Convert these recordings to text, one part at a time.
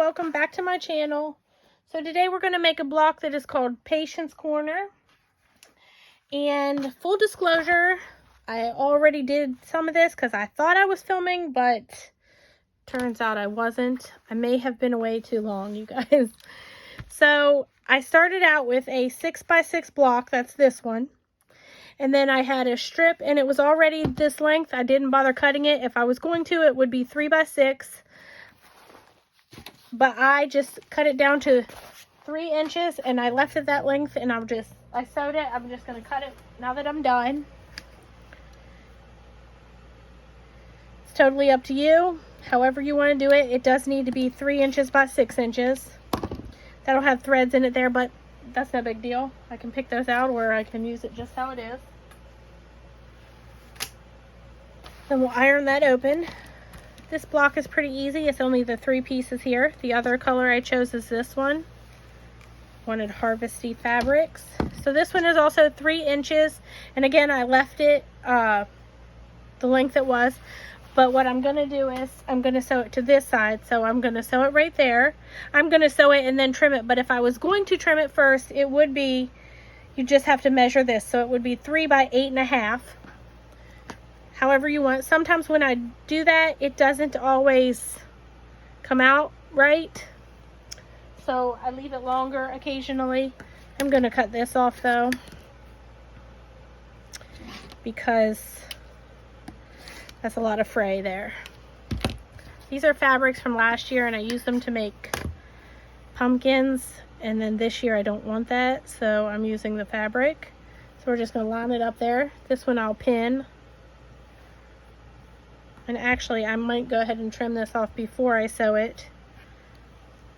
welcome back to my channel. So today we're going to make a block that is called Patience Corner. And full disclosure, I already did some of this because I thought I was filming, but turns out I wasn't. I may have been away too long, you guys. So I started out with a 6x6 block, that's this one. And then I had a strip and it was already this length. I didn't bother cutting it. If I was going to, it would be 3x6. But I just cut it down to 3 inches and I left it that length, and I sewed it. I'm just going to cut it now that I'm done. It's totally up to you. However you want to do it. It does need to be 3 inches by 6 inches. That'll have threads in it there, but that's no big deal. I can pick those out or I can use it just how it is. Then we'll iron that open. This block is pretty easy. It's only the 3 pieces here. The other color I chose is this one. Wanted Harvesty Fabrics. So this one is also 3 inches. And again, I left it the length it was. But what I'm going to do is I'm going to sew it to this side. So I'm going to sew it right there. I'm going to sew it and then trim it. But if I was going to trim it first, it would be, you just have to measure this. So it would be 3 by 8.5. However you want. Sometimes when I do that, it doesn't always come out right. So I leave it longer occasionally. I'm going to cut this off though, because that's a lot of fray there. These are fabrics from last year and I used them to make pumpkins. And then this year I don't want that, so I'm using the fabric. So we're just going to line it up there. This one I'll pin. And actually, I might go ahead and trim this off before I sew it,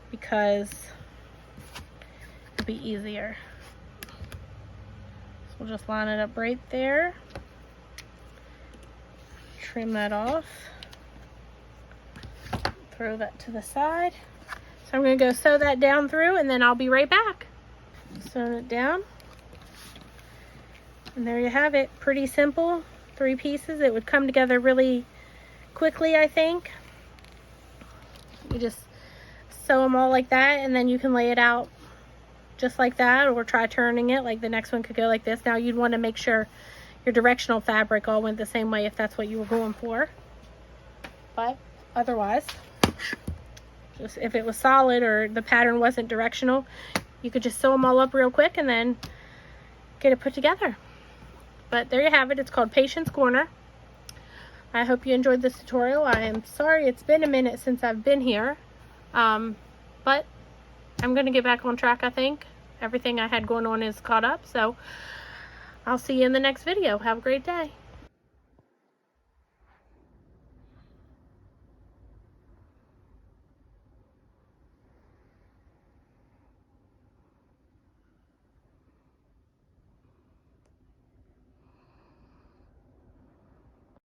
because it'll be easier. So we'll just line it up right there. Trim that off. Throw that to the side. So I'm going to go sew that down through and then I'll be right back. Sew it down. And there you have it. Pretty simple. 3 pieces. It would come together really quickly, I think. You just sew them all like that and then you can lay it out just like that, or try turning it. Like the next one could go like this. Now you'd want to make sure your directional fabric all went the same way if that's what you were going for. But otherwise, just if it was solid or the pattern wasn't directional, you could just sew them all up real quick and then get it put together. But there you have it. It's called Patience Corner. I hope you enjoyed this tutorial. I am sorry it's been a minute since I've been here. But I'm going to get back on track, I think. Everything I had going on is caught up. So I'll see you in the next video. Have a great day.